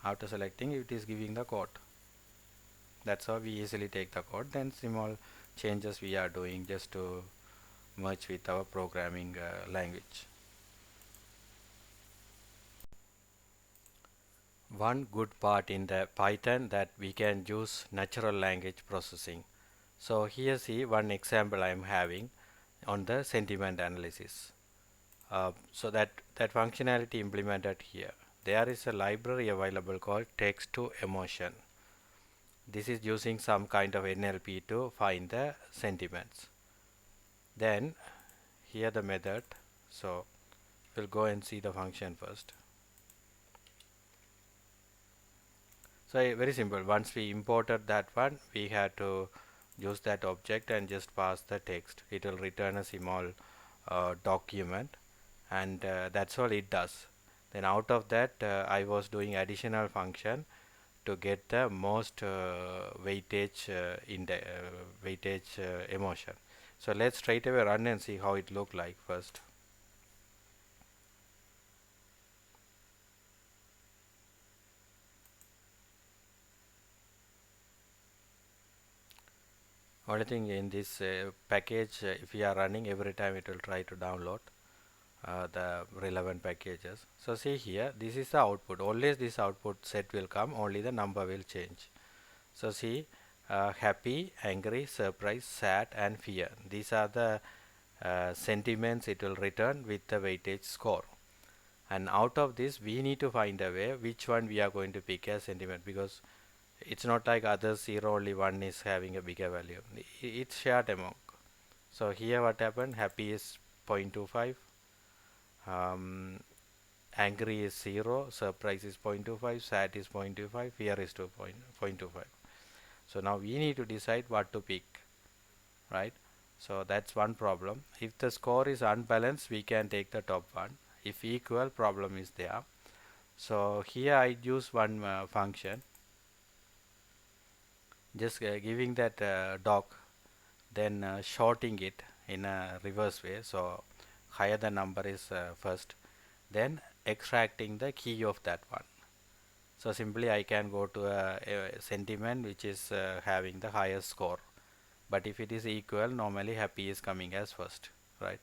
After selecting, it is giving the code. That's how we easily take the code. Then small changes we are doing just to merge with our programming language. One good part in the Python that we can use natural language processing. So here see one example I am having on the sentiment analysis. So that functionality implemented here. There is a library available called text to emotion. This is using some kind of NLP to find the sentiments. Then here the method. So we'll go and see the function first. So very simple. Once we imported that one, we had to use that object and just pass the text. It will return a small document, and that's all it does. Then out of that, I was doing additional function to get the most weightage emotion. So let's straight away run and see how it look like first. Only thing in this package, if you are running, every time it will try to download the relevant packages. So see here, this is the output. Always this output set will come, only the number will change. So see, happy, angry, surprised, sad and fear. These are the sentiments it will return with the weightage score. And out of this, we need to find a way which one we are going to pick as sentiment, because it's not like other 0, only one is having a bigger value. It's shared among. So here what happened, happy is 0.25, angry is 0, surprise is 0.25, sad is 0.25, fear is 0.25. So now we need to decide what to pick, right? So that's one problem. If the score is unbalanced, we can take the top one. If equal, problem is there. So here I use one function, just giving that doc, then shorting it in a reverse way. So higher the number is first, then extracting the key of that one. So simply I can go to a sentiment which is having the highest score. But if it is equal, normally happy is coming as first, right?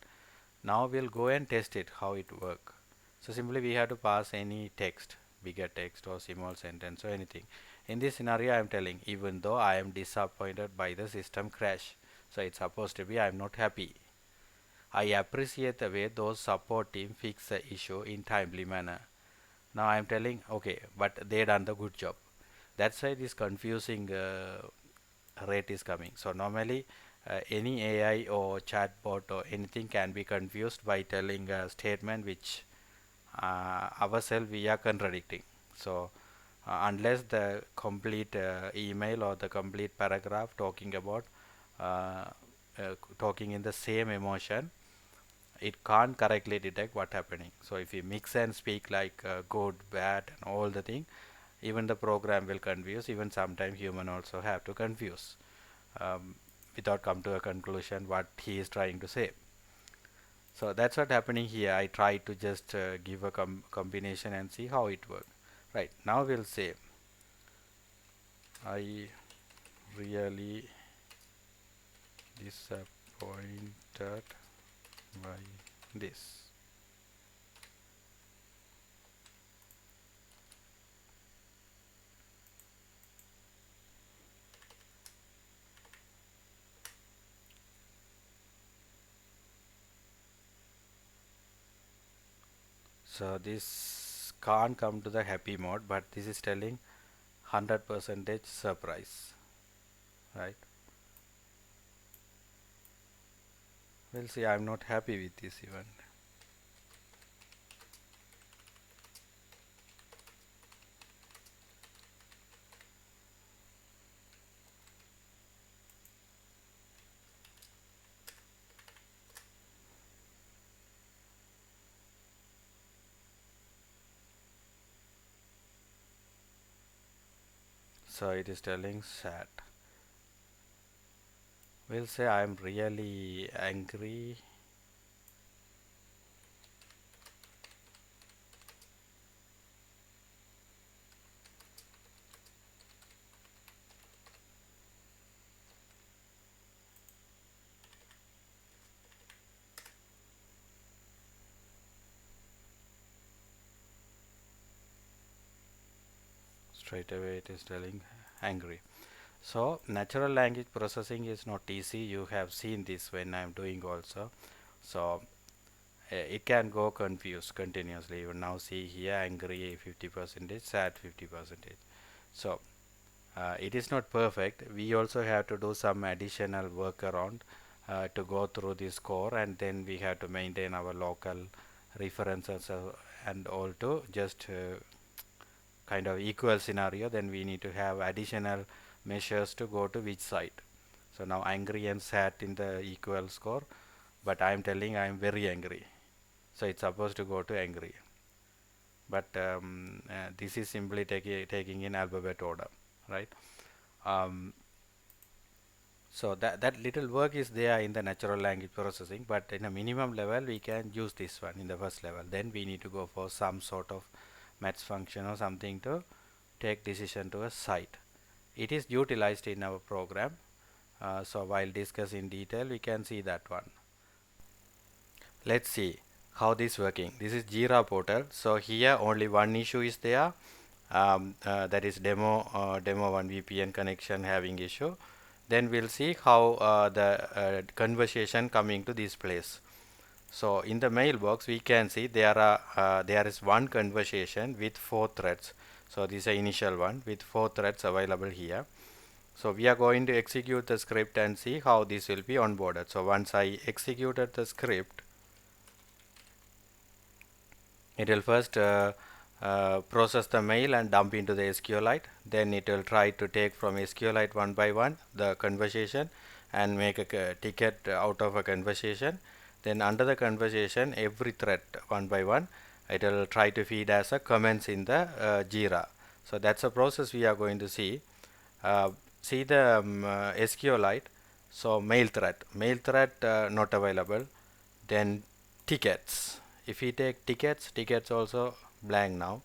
Now we'll go and test it, how it work. So simply we have to pass any text, bigger text or small sentence or anything. In this scenario, I am telling, even though I am disappointed by the system crash. So it's supposed to be, I am not happy. I appreciate the way those support team fix the issue in timely manner. Now I am telling, okay, but they done the good job. That's why this confusing rate is coming. So normally any AI or chatbot or anything can be confused by telling a statement which ourselves we are contradicting. So unless the complete email or the complete paragraph talking about talking in the same emotion, it can't correctly detect what happening. So if you mix and speak like good, bad and all the thing, even the program will confuse. Even sometimes human also have to confuse without come to a conclusion what he is trying to say. So that's what happening here. I try to just give a combination and see how it works. Right, now we'll say I really disappointed by this. So this can't come to the happy mode, but this is telling 100% surprise, right? We'll see. I'm not happy with this event. So it is telling sad. We'll say I'm really angry. Straight away it is telling angry. So natural language processing is not easy. You have seen this when I'm doing also. So it can go confused continuously. You now see here angry 50%, sad 50%. So it is not perfect. We also have to do some additional workaround to go through this core, and then we have to maintain our local references and all to just kind of equal scenario. Then we need to have additional measures to go to which side. So now angry and sad in the equal score, but I am telling I am very angry, so it's supposed to go to angry, but this is simply taking in alphabet order, right? um, so that little work is there in the natural language processing, but in a minimum level we can use this one in the first level. Then we need to go for some sort of maths function or something to take decision to a site. It is utilized in our program. So while discuss in detail, we can see that one. Let's see how this working. This is Jira portal. So here only one issue is there. That is demo 1 VPN connection having issue. Then we'll see how the conversation coming to this place. So in the mailbox we can see there is one conversation with 4 threads. So this is the initial one with 4 threads available here. So we are going to execute the script and see how this will be onboarded. So once I executed the script, it will first process the mail and dump into the SQLite. Then it will try to take from SQLite one by one the conversation and make a ticket out of a conversation. Then under the conversation, every thread one by one, it will try to feed as a comments in the Jira. So that's a process we are going to see. See the SQLite. So mail thread not available. Then tickets. If we take tickets also blank now,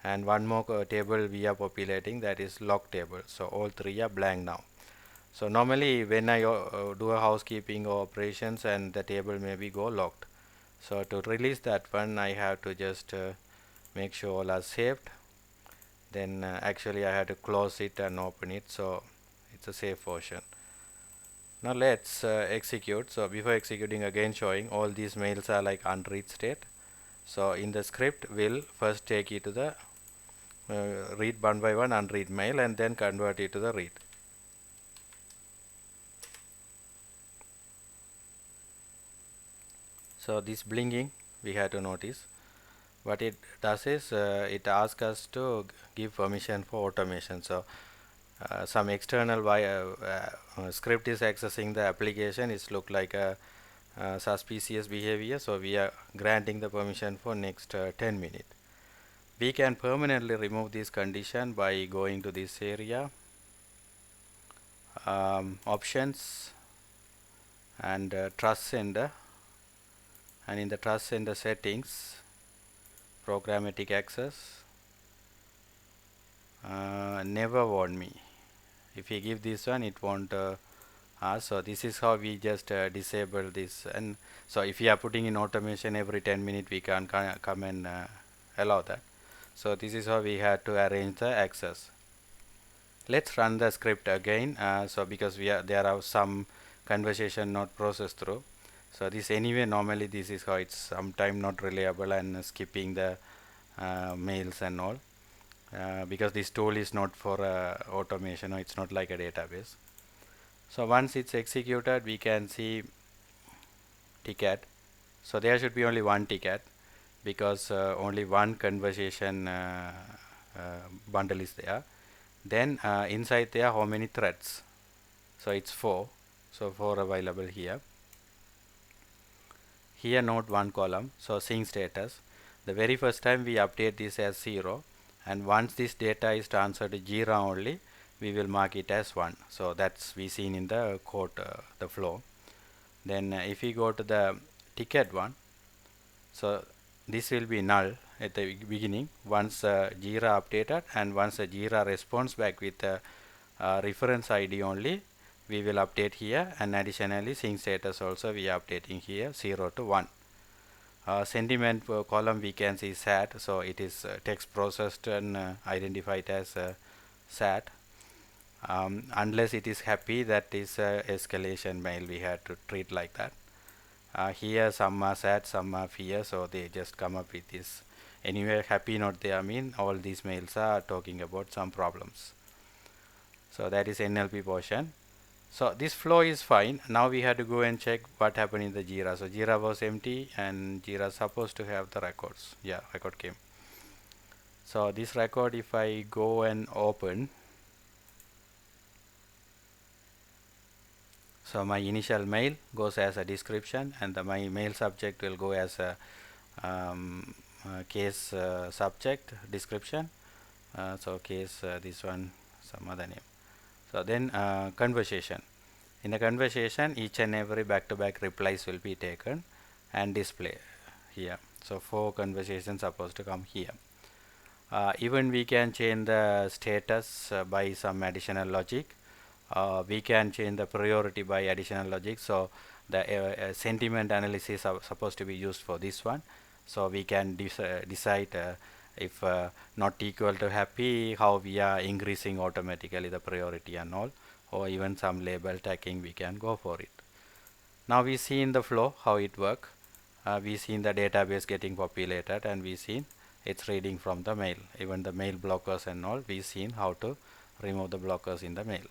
and one more table we are populating, that is log table. So all three are blank now. So normally when I do a housekeeping or operations, and the table maybe go locked. So to release that one, I have to just make sure all are saved. Then actually I have to close it and open it, so it's a safe version. Now let's execute. So before executing, again showing all these mails are like unread state. So in the script, we'll first take it to the read one by one unread mail, and then convert it to the read. So this blinking we have to notice. What it does is it asks us to give permission for automation. So some external script is accessing the application. It's look like a suspicious behavior, so we are granting the permission for next 10 minutes. We can permanently remove this condition by going to this area, options, and trust sender, and in the trust sender settings, programmatic access, never warn me. If we give this one, it won't so this is how we just disable this. And so if you are putting in automation every 10 minutes, we can come and allow that. So this is how we had to arrange the access. Let's run the script again. So because there are some conversation not processed through. So this anyway, normally this is how it's sometime not reliable and skipping the mails and all, because this tool is not for automation, or it's not like a database. So once it's executed, we can see ticket. So there should be only one ticket, because only one conversation bundle is there. Then inside there, how many threads? So it's 4. So 4 available here. Here note one column. So sync status. The very first time we update this as 0, and once this data is transferred to Jira only, we will mark it as 1. So that's we seen in the code, the flow. Then if we go to the ticket one, so this will be null at the beginning once Jira updated, and once the Jira responds back with the reference ID only, we will update here, and additionally sync status also we are updating here 0 to 1. Sentiment column we can see SAT, so it is text processed and identified as SAT. Unless it is happy, that is escalation mail, we have to treat like that. Here some are sad, some are fear, so they just come up with this. Anyway, happy not there, mean all these mails are talking about some problems. So that is NLP portion. So this flow is fine. Now we have to go and check what happened in the Jira. So Jira was empty, and Jira supposed to have the records. Yeah, record came. So this record, if I go and open, so my initial mail goes as a description, and my mail subject will go as a case subject description. So case this one, some other name. So then conversation. In the conversation, each and every back-to-back replies will be taken and display here. So 4 conversations supposed to come here. Even we can change the status by some additional logic. We can change the priority by additional logic. So the sentiment analysis are supposed to be used for this one. So we can decide if not equal to happy, how we are increasing automatically the priority and all, or even some label tagging we can go for it. Now we see in the flow how it work. We see in the database getting populated, and we see it's reading from the mail. Even the mail blockers and all, we seen how to remove the blockers in the mail.